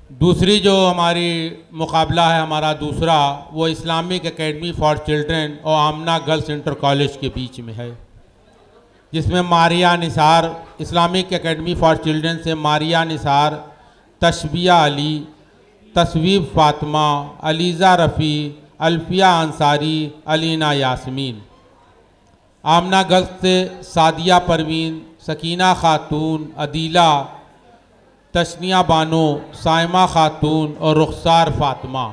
दूसरी जो हमारी मुकाबला है हमारा दूसरा, वो इस्लामिक एकेडमी फॉर चिल्ड्रन और आमना गर्ल्स इंटर कॉलेज के बीच में है, जिसमें Maria Nisar, Islamic academy for children से मारिया निसार, तशबिया अली, तस्वीब फातिमा, अलीज़ा रफ़ी, अल्फिया अंसारी, अलीना यास्मीन। आमना गर्ल्स से सादिया परवीन, सकीना खातून, अदीला, तशनिया बानो, साइमा खातून और रुखसार फातिमा।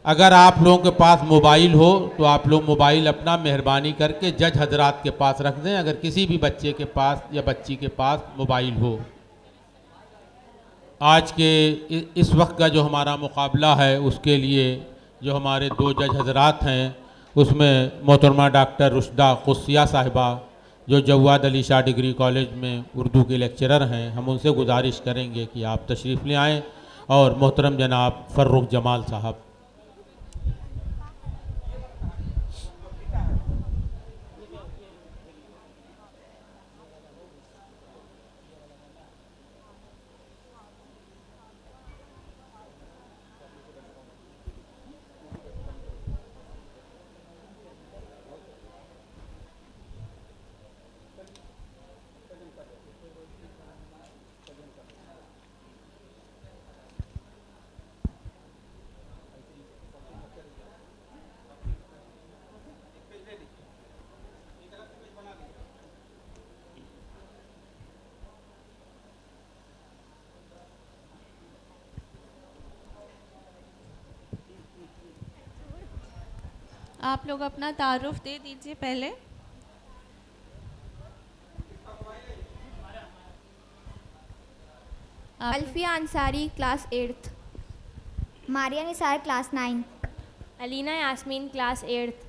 अगर आप लोगों के पास मोबाइल हो तो आप लोग मोबाइल अपना मेहरबानी करके जज हजरात के पास रख दें, अगर किसी भी बच्चे के पास या बच्ची के पास मोबाइल हो। आज के इस वक्त का जो हमारा मुकाबला है उसके लिए जो हमारे दो जज हजरात हैं, उसमें मोहतरमा डॉक्टर रुशदा कुस्सिया साहिबा जो जवाद अली शाह डिग्री कॉलेज में उर्दू के लेक्चरर हैं, हम उनसे गुजारिश करेंगे कि आप तशरीफ़ ले आएँ, और मोहतरम जनाब फ़र्रुख जमाल साहब। आप लोग अपना तारुफ दे दीजिए पहले। Alfiya Ansari class 8th। Maria Nisar class 9। Alina Yasmin class 8th।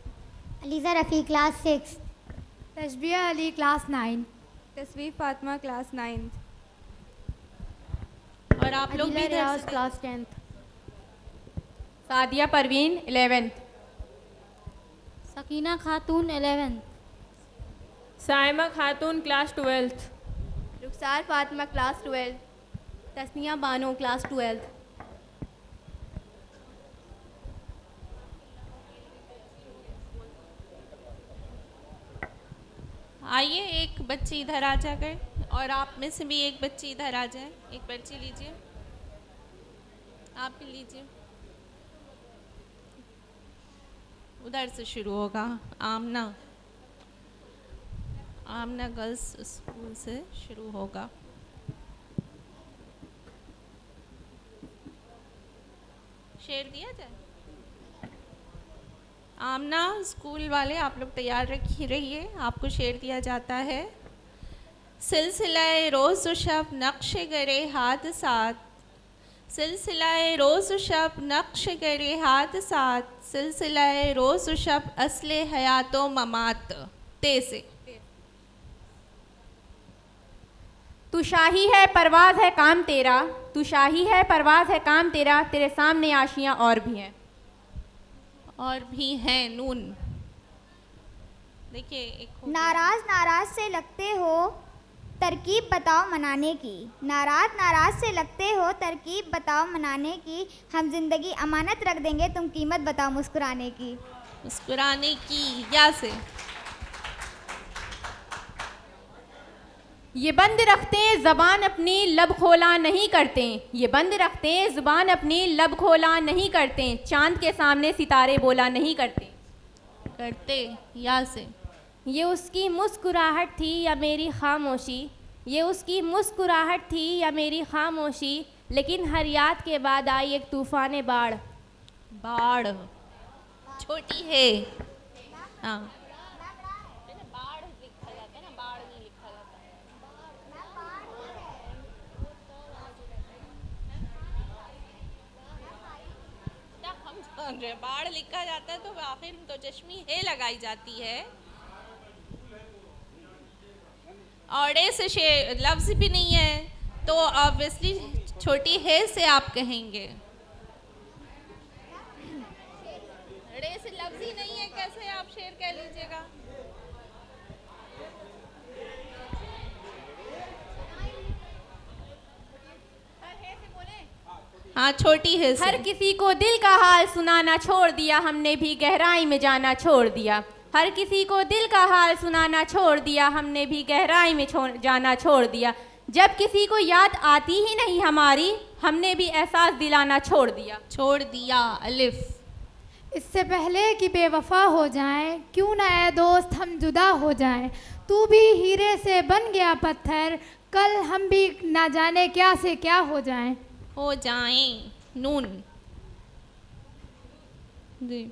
Aliza Rafi class 6। Tashbiya Ali class 9। Tasveer Fatima class 9th। और आप लोग भी Riyaz class 10th। Sadia Parveen 11th। Sakina Khatoon 11th। Saima Khatoon class 12th। Rukhsar Fatima class 12th। Tasniya Bano class 12th। आइए, एक बच्ची इधर आ जाए और आप में से भी एक बच्ची इधर आ जाए। एक पर्ची लीजिए, आप भी लीजिए। उधर से शुरू होगा। आमना आमना गर्ल्स स्कूल से शुरू होगा। शेर दिया जाए। आमना स्कूल वाले आप लोग तैयार रहिए, आपको शेर दिया जाता है। सिलसिलाए रोज़ व शब नक्श गरे हाथ साथ, सिलसिलाए रोज़ व शब नक्श गरे हाथ साथ, सिलसिलाए रोज़ व शब असले हयातो ममात। ते से तू शाही है परवाज़ है काम तेरा, तू शाही है परवाज़ है काम तेरा, तेरे सामने आशियाँ और भी हैं। और भी हैं नून। देखिए, एक नाराज नाराज से लगते हो तरकीब बताओ मनाने की, नाराज नाराज से लगते हो तरकीब बताओ मनाने की, हम जिंदगी अमानत रख देंगे तुम कीमत बताओ मुस्कुराने की। मुस्कुराने की या से ये बंद रखते हैं ज़बान अपनी लब खोला नहीं करते, ये बंद रखते हैं ज़ुबान अपनी लब खोला नहीं करते, चांद के सामने सितारे बोला नहीं करते। करते या से ये उसकी मुस्कुराहट थी या मेरी खामोशी, ये उसकी मुस्कुराहट थी या मेरी खामोशी, लेकिन हर याद के बाद आई एक तूफ़ान बाढ़। बाढ़ छोटी है। हाँ, बाढ़ लिखा जाता है ना, बाढ़ नहीं लिखा जाता। हम जान रहे, बाढ़ लिखा जाता है तो आखिर में तो चश्मी है लगाई जाती है। औड़े से लफ्ज भी नहीं है तो ऑब्वियसली छोटी है से आप कहेंगे। रे से लफ्ज ही नहीं है, कैसे आप शेर कह लीजिएगा। हाँ छोटी है हर से। किसी को दिल का हाल सुनाना छोड़ दिया, हमने भी गहराई में जाना छोड़ दिया। हर किसी को दिल का हाल सुनाना छोड़ दिया, हमने भी गहराई में जाना छोड़ दिया। जब किसी को याद आती ही नहीं हमारी, हमने भी एहसास दिलाना छोड़ दिया। छोड़ दिया अलिफ। इससे पहले कि बेवफा हो जाएं, क्यों ना ए दोस्त हम जुदा हो जाएं। तू भी हीरे से बन गया पत्थर, कल हम भी ना जाने क्या से क्या हो जाएं। हो जाएं नून जी।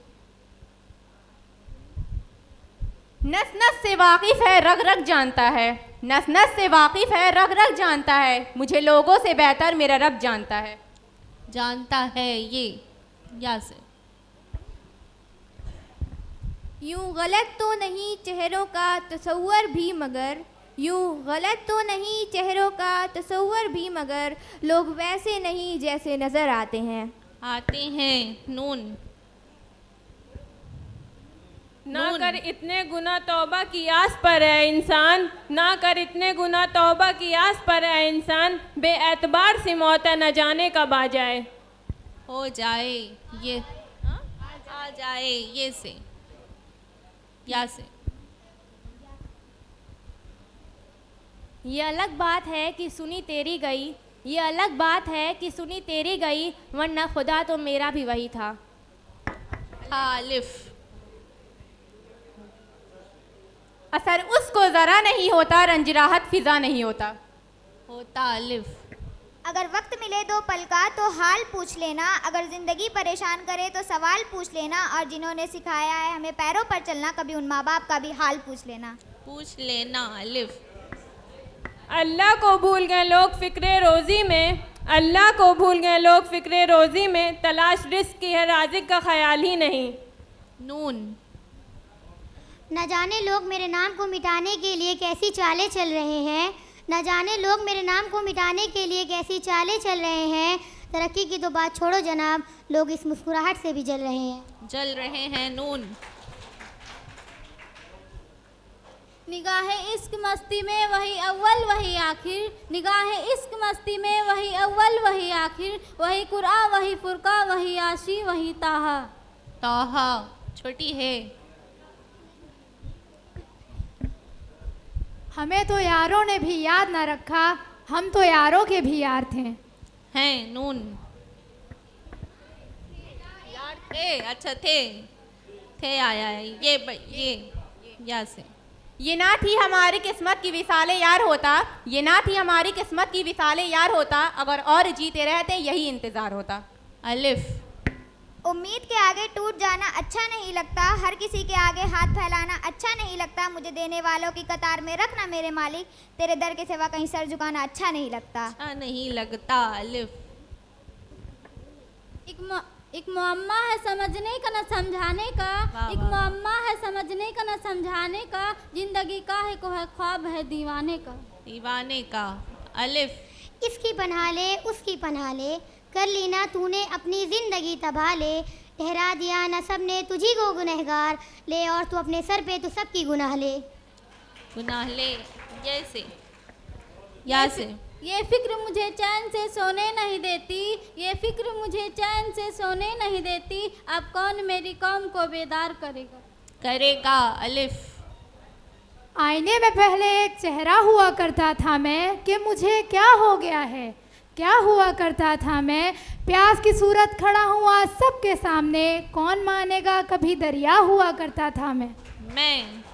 नस नस से वाकिफ है, रग रग जानता है। नस नस से वाकिफ है, रग रग जानता है। मुझे लोगों से बेहतर मेरा रब जानता है। जानता है ये या से। यूं गलत तो नहीं चेहरों का तसव्वुर भी मगर, यूं गलत तो नहीं चेहरों का तसव्वुर भी मगर, लोग वैसे नहीं जैसे नज़र आते हैं। आते हैं नून। ना कर इतने गुना तौबा की आस पर है इंसान, ना कर इतने गुना तौबा की आस पर है इंसान, बेएतबार से मौत है न जाने कब आ जाए। हो जाए ये आ जाए ये से या से। ये अलग बात है कि सुनी तेरी गई, ये अलग बात है कि सुनी तेरी गई, वरना खुदा तो मेरा भी वही था। अलिफ। असर उसको ज़रा नहीं होता, रंजराहत फिजा नहीं होता। होता अलिफ। अगर वक्त मिले दो पल का तो हाल पूछ लेना, अगर ज़िंदगी परेशान करे तो सवाल पूछ लेना, और जिन्होंने सिखाया है हमें पैरों पर चलना, कभी उन माँ बाप का भी हाल पूछ लेना। पूछ लेना अलिफ। अल्लाह को भूल गए लोग फ़िक्रे रोज़ी में, अल्लाह को भूल गए लोग फ़िक्रे रोज़ी में, तलाश रिस्क की है राज़िक का ख्याल ही नहीं। नून। न जाने लोग मेरे नाम को मिटाने के लिए कैसी चालें चल रहे हैं, न जाने लोग मेरे नाम को मिटाने के लिए कैसी चालें चल रहे हैं। तरक्की की तो बात छोड़ो जनाब, लोग इस मुस्कुराहट से भी जल रहे हैं। जल रहे हैं नून। निगाहे इश्क मस्ती में वही अव्वल वही आखिर, निगाहे इश्क मस्ती में वही अव्वल वही आखिर, वही कुरआ वही फुरका वही आशी वही ताहा। ताहा छोटी है। हमें तो यारों ने भी याद ना रखा, हम तो यारों के भी यार थे। हैं नून। यार थे, अच्छा थे आया है ये या से। ये ना थी हमारी किस्मत की विसाले यार होता, ये ना थी हमारी किस्मत की विसाले यार होता, अगर और जीते रहते यही इंतज़ार होता। अलिफ। उम्मीद के आगे टूट जाना अच्छा नहीं लगता, हर किसी के आगे हाथ फैलाना अच्छा नहीं लगता, मुझे देने वालों की कतार में रखना मेरे मालिक, तेरे दर के सिवा कहीं सर झुकाना अच्छा नहीं लगता। अच्छा नहीं लगता अलिफ। एक मुअम्मा है समझने का न समझाने का, एक मुअम्मा है समझने का न समझाने का, जिंदगी का है को है ख्वाब है दीवाने का। दीवाने का अलिफ। इसकी पनाह ले उसकी पनाह ले, कर ली ना तूने अपनी ज़िंदगी तबाह ले, ठहरा दिया न सब ने तुझी को गुनहगार, ले और तू अपने सर पे तो सबकी गुनाह ले। गुनाह ले जैसे या से। ये फिक्र मुझे चैन से सोने नहीं देती, ये फिक्र मुझे चैन से सोने नहीं देती, अब कौन मेरी कौम को बेदार करेगा। करेगा अलिफ। आईने में पहले एक चेहरा हुआ करता था मैं, कि मुझे क्या हो गया है, क्या हुआ करता था मैं, प्यास की सूरत खड़ा हुआ सबके सामने, कौन मानेगा कभी दरिया हुआ करता था मैं।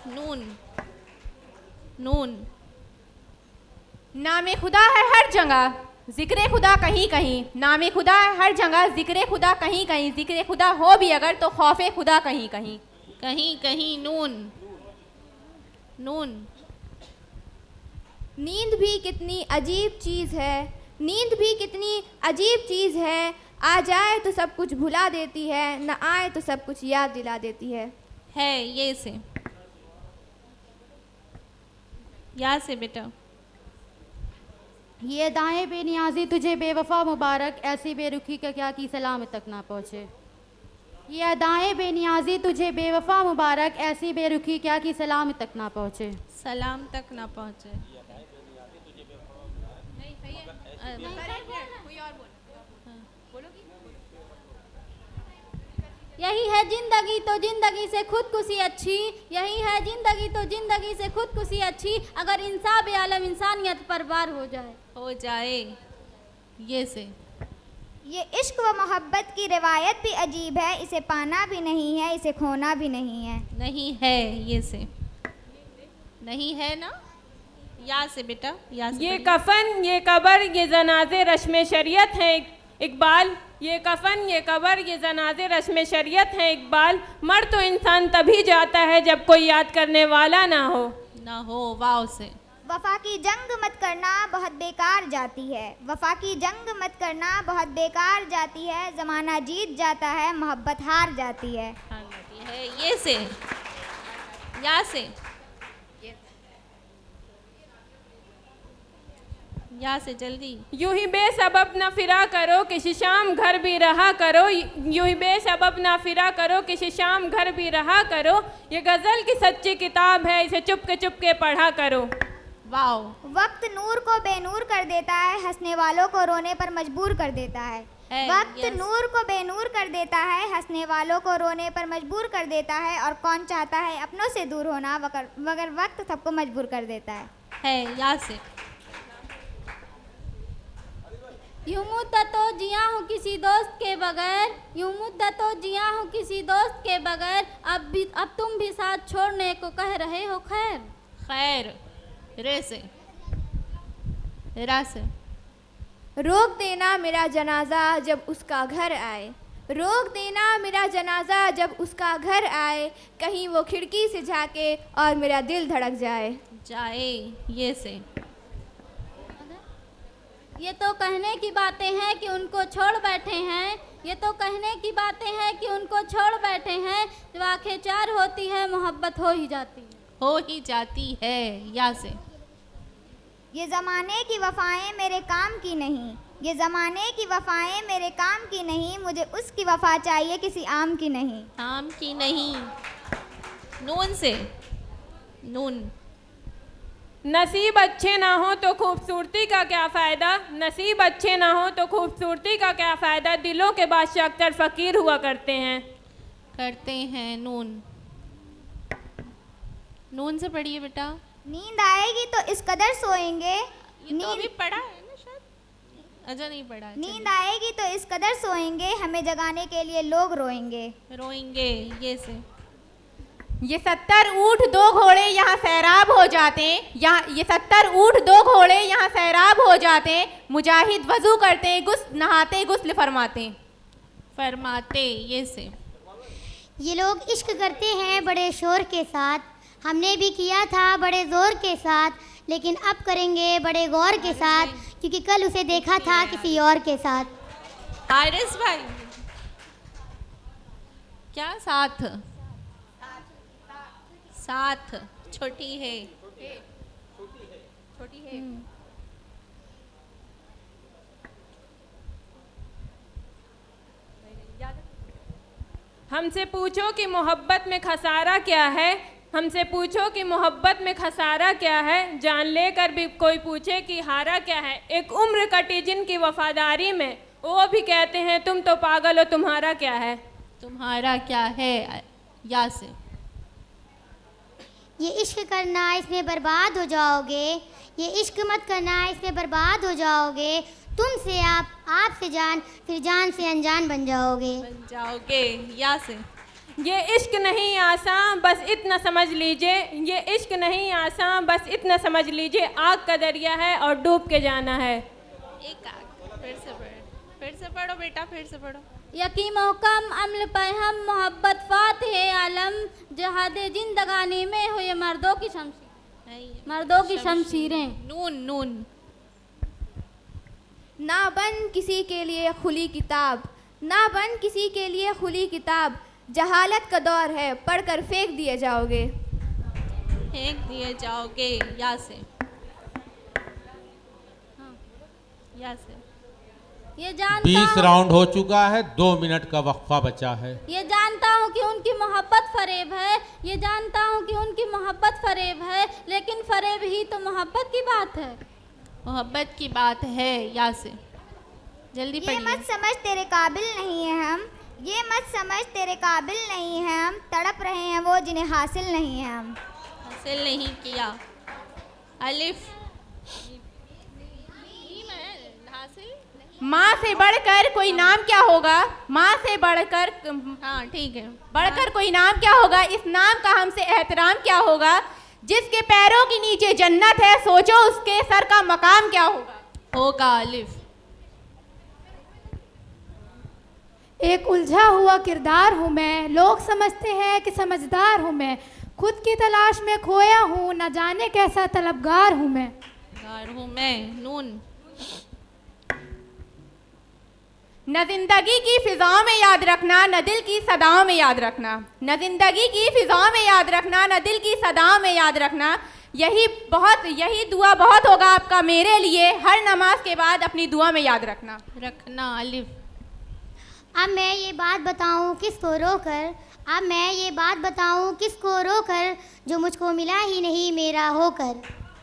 नून। नून। नामे खुदा है हर जगह, जिक्र खुदा कहीं कहीं, नामे खुदा है हर जगह, जिक्र खुदा कहीं कहीं, जिक्र खुदा हो भी अगर तो खौफे खुदा कहीं कहीं। कहीं कहीं नून। नून। नींद भी कितनी अजीब चीज़ है, नींद भी कितनी अजीब चीज़ है, आ जाए तो सब कुछ भुला देती है, न आए तो सब कुछ याद दिला देती है। ये से या से बेटा। ये दाएं बेनियाजी तुझे बेवफा मुबारक, ऐसी बेरुखी का क्या की सलाम तक ना पहुँचे। ये दाएं बेनियाजी तुझे बेवफा मुबारक, ऐसी बेरुखी क्या की सलाम तक ना पहुँचे। सलाम तक ना पहुँचे। यही है जिंदगी तो जिंदगी से खुदकुशी अच्छी, यही है जिंदगी तो जिंदगी से खुदकुशी अच्छी, अगर इंसाफ आलम इंसानियत पर वार हो जाए। ये से ये इश्क व मोहब्बत की रिवायत भी अजीब है, इसे पाना भी नहीं है, इसे खोना भी नहीं है। नहीं है, ये से नहीं है ना, या से बेटा, या से ये कफन ये कबर ये जनाजे रस्म शरीयत है इकबाल, ये कफन ये कबर ये जनाजे रस्म शरीयत है इकबाल, मर तो इंसान तभी जाता है जब कोई याद करने वाला ना हो। वाव से वफा की जंग मत करना बहुत बेकार जाती है, वफा की जंग मत करना बहुत बेकार जाती है, ज़माना जीत जाता है मोहब्बत हार जाती है। ये से, या से, या से जल्दी। यूं ही बेसबब ना फिरा करो किसी शाम घर भी रहा करो, यूं ही बेसबब ना फिरा करो किसी शाम घर भी रहा करो, ये गज़ल की सच्ची किताब है इसे चुपके पढ़ा करो। वाओ। वक्त नूर को बेनूर कर देता है, हंसने वालों को रोने पर मजबूर कर देता है। वक्त नूर को बेनूर कर देता है, हंसने वालों को रोने पर मजबूर कर देता है, और कौन चाहता है अपनों से दूर होना, मगर वक्त सबको मजबूर कर देता है। या से यूं मुद्दतों जिया हूँ किसी दोस्त के बगैर, यूं मुद्दतों जिया हूँ किसी दोस्त के बगैर, अब तुम भी साथ छोड़ने को कह रहे हो खैर। खैर रे से, रा से। रोक देना मेरा जनाजा जब उसका घर आए, रोक देना मेरा जनाजा जब उसका घर आए, कहीं वो खिड़की से झाके और मेरा दिल धड़क जाए। ये से। ये तो कहने की बातें हैं कि उनको छोड़ बैठे हैं, ये तो कहने की बातें हैं कि उनको छोड़ बैठे हैं, जब आंखें चार होती है मोहब्बत हो ही जाती है। या से। ये ज़माने की वफ़ाएं मेरे काम की नहीं, ये ज़माने की वफ़ाएं मेरे काम की नहीं, मुझे उसकी वफ़ा चाहिए किसी आम की नहीं। आम की नहीं। नून से, नून। नसीब अच्छे ना हो तो खूबसूरती का क्या फ़ायदा, नसीब अच्छे ना हो तो खूबसूरती का क्या फ़ायदा, दिलों के बादशाह अक्सर फ़कीर हुआ करते हैं। नून। नून से पढ़िए बेटा। नींद आएगी तो इस कदर सोएंगे, ये तो अभी पढ़ा है ना शायद। अच्छा नहीं पढ़ा। नींद आएगी तो इस कदर सोएंगे, हमें जगाने के लिए लोग रोएंगे। ये से। ये 70 ऊँट 2 घोड़े यहाँ सैराब हो जाते, ये 70 ऊँट 2 घोड़े यहाँ सैराब हो जाते, मुजाहिद वज़ू करते नहाते गुस्ल फरमाते। ये से। ये लोग इश्क करते हैं बड़े शोर के साथ, हमने भी किया था बड़े ज़ोर के साथ, लेकिन अब करेंगे बड़े गौर के साथ, क्योंकि कल उसे देखा था किसी और के साथ। हारिस भाई क्या साथ छोटी है। हमसे पूछो कि मोहब्बत में खसारा क्या है, हमसे पूछो कि मोहब्बत में खसारा क्या है, जान लेकर भी कोई पूछे कि हारा क्या है, एक उम्र कटी जिनकी वफादारी में, वो भी कहते हैं तुम तो पागल हो तुम्हारा क्या है। या से। ये इश्क करना इसमें बर्बाद हो जाओगे, ये इश्क मत करना इसमें बर्बाद हो जाओगे, तुमसे आपसे जान, फिर जान से अनजान बन जाओगे। या से। ये इश्क नहीं आसान बस इतना समझ लीजिए, ये इश्क नहीं आसान बस इतना समझ लीजिए, आग का दरिया है और डूब के जाना है। एक आग। फिर से पढ़ो बेटा, फिर से पढ़ो। यकी मोहकम अम्ल पैहम मोहब्बत फातिह आलम, जहादे जिंदगानी में हो ये मर्दों की शमशीरें। नून। ना बन किसी के लिए खुली किताब, ना बन किसी के लिए खुली किताब, जहालत का दौर है पढ़कर फेंक दिए जाओगे। या से। या से। ये जानता 20 राउंड हो चुका है, 2 मिनट का वक्फा बचा है। ये जानता हूँ कि उनकी मोहब्बत फरेब है, ये जानता हूँ कि उनकी मोहब्बत फरेब है, लेकिन फरेब ही तो मोहब्बत की बात है। या से। जल्दी पढ़िए। ये मत समझ तेरे काबिल नहीं है हम, ये मत समझ तेरे काबिल नहीं हैं हम, तड़प रहे हैं वो जिन्हें हासिल नहीं है हम। हासिल नहीं किया। अलिफ। माँ से बढ़कर कोई नाम क्या होगा? माँ से बढ़कर, हाँ ठीक है, बढ़कर कोई नाम क्या होगा? इस नाम का हमसे एहतराम क्या होगा? जिसके पैरों के नीचे जन्नत है, सोचो उसके सर का मकाम क्या होगा? होगा। अलिफ। एक उलझा हुआ किरदार हूँ मैं, लोग समझते हैं कि समझदार हूँ मैं, खुद की तलाश में खोया हूँ, न जाने कैसा तलबगार हूँ मैं। गार हूँ मैं। नून। न जिंदगी की फिजाओं में याद रखना, न दिल की सदाओं में याद रखना। न जिंदगी की फिजाओं में याद रखना, न दिल की सदाओं में याद रखना। यही दुआ बहुत होगा आपका मेरे लिए, हर नमाज के बाद अपनी दुआ में याद रखना। रखना। अलिफ। अब मैं ये बात बताऊं किसको रोकर, अब मैं ये बात बताऊं किसको रोकर, जो मुझको मिला ही नहीं मेरा होकर।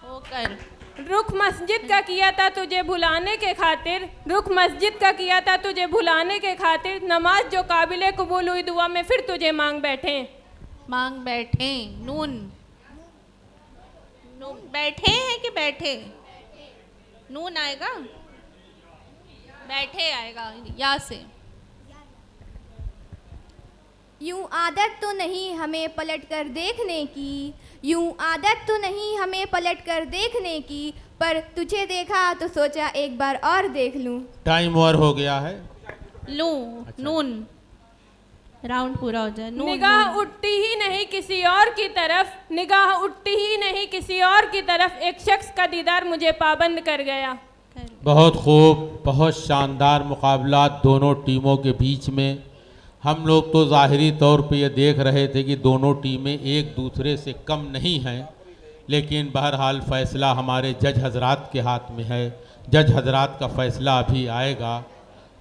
होकर। रुख मस्जिद का किया था तुझे भुलाने के खातिर, रुख मस्जिद का किया था तुझे भुलाने के खातिर, नमाज जो काबिले कबूल हुई दुआ में फिर तुझे मांग बैठे। मांग बैठे। नून। बैठे हैं कि बैठे? नून आएगा, बैठे आएगा या से। यूं आदत तो नहीं हमें पलटकर देखने की, यूं आदत तो नहीं हमें पलटकर देखने की, पर तुझे देखा तो सोचा एक बार और देख लूं। टाइम ओवर हो गया है। लूं। नून। राउंड पूरा हो जाए। नून। निगाह उठती ही नहीं किसी और की तरफ, निगाह उठती ही नहीं किसी और की तरफ, एक शख्स का दीदार मुझे पाबंद कर गया। बहुत खूब, बहुत शानदार मुकाबला दोनों टीमों के बीच में। हम लोग तो ज़ाहिरी तौर पे ये देख रहे थे कि दोनों टीमें एक दूसरे से कम नहीं हैं, लेकिन बहरहाल फ़ैसला हमारे जज हजरात के हाथ में है। जज हजरात का फ़ैसला अभी आएगा,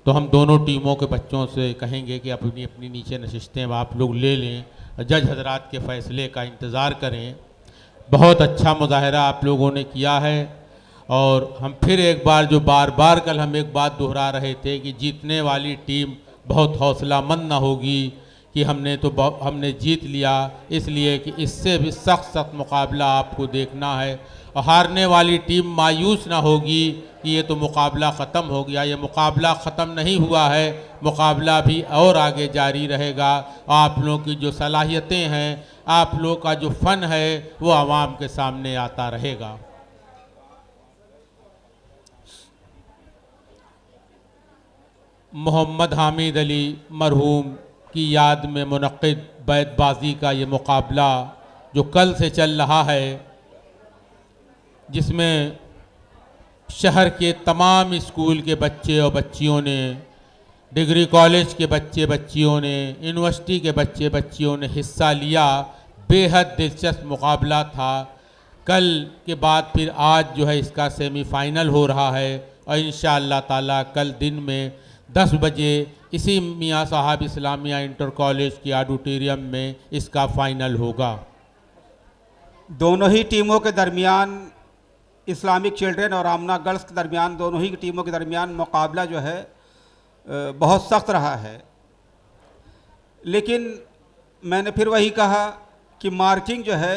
तो हम दोनों टीमों के बच्चों से कहेंगे कि अपनी अपनी नीचे नशिस्तें आप लोग ले लें, जज हजरात के फ़ैसले का इंतज़ार करें। बहुत अच्छा मुजाहरा आप लोगों ने किया है, और हम फिर एक बार जो बार बार कल हम एक बात दोहरा रहे थे कि जीतने वाली टीम बहुत हौसलामंद ना होगी कि हमने जीत लिया, इसलिए कि इससे भी सख्त मुकाबला आपको देखना है। और हारने वाली टीम मायूस ना होगी कि ये तो मुकाबला ख़त्म हो गया। ये मुकाबला ख़त्म नहीं हुआ है, मुकाबला भी और आगे जारी रहेगा। आप लोगों की जो सलाहियतें हैं, आप लोगों का जो फ़न है, वो आवाम के सामने आता रहेगा। मोहम्मद हामिद अली मरहूम की याद में मुनक़्क़िद बैतबाज़ी का ये मुकाबला जो कल से चल रहा है, जिसमें शहर के तमाम स्कूल के बच्चे और बच्चियों ने, डिग्री कॉलेज के बच्चे बच्चियों ने, यूनिवर्सिटी के बच्चे बच्चियों ने हिस्सा लिया। बेहद दिलचस्प मुकाबला था। कल के बाद फिर आज जो है इसका सेमीफ़ाइनल हो रहा है, और इंशाअल्लाह ताला कल दिन में 10 बजे इसी मियाँ साहब इस्लामिया इंटर कॉलेज की ऑडिटोरियम में इसका फ़ाइनल होगा। दोनों ही टीमों के दरमियान, इस्लामिक चिल्ड्रन और आमना गर्ल्स के दरमियान, दोनों ही टीमों के दरमियान मुकाबला जो है बहुत सख्त रहा है। लेकिन मैंने फिर वही कहा कि मार्किंग जो है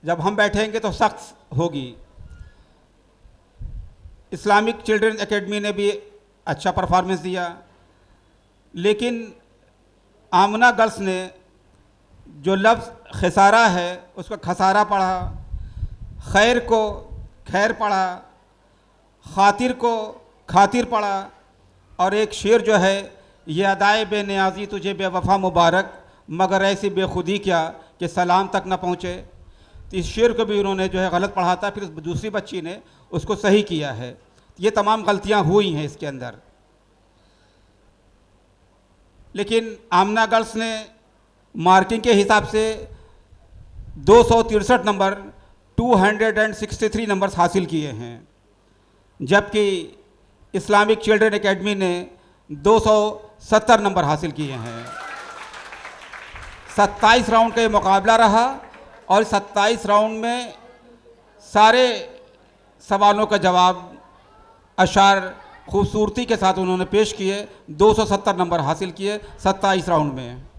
जब हम बैठेंगे तो सख्त होगी। इस्लामिक चिल्ड्रन एकेडमी ने भी अच्छा परफॉर्मेंस दिया, लेकिन आमना गर्ल्स ने जो लफ्ज़ खसारा है उसका खसारा पढ़ा, खैर को खैर पढ़ा, खातिर को खातिर पढ़ा, और एक शेर जो है ये अदाए बेनियाजी तुझे बेवफा मुबारक, मगर ऐसी बेखुदी क्या कि सलाम तक न पहुँचे। तो इस शेर को भी उन्होंने जो है गलत पढ़ा था, फिर दूसरी बच्ची ने उसको सही किया है। ये तमाम गलतियां हुई हैं इसके अंदर। लेकिन आमना गर्ल्स ने मार्किंग के हिसाब से 263 नंबर, 263 नंबर्स हासिल किए हैं, जबकि इस्लामिक चिल्ड्रन एकेडमी ने 270 नंबर हासिल किए हैं। 27 राउंड का ये मुकाबला रहा, और 27 राउंड में सारे सवालों का जवाब अशार खूबसूरती के साथ उन्होंने पेश किए। 270 नंबर हासिल किए 27 राउंड में।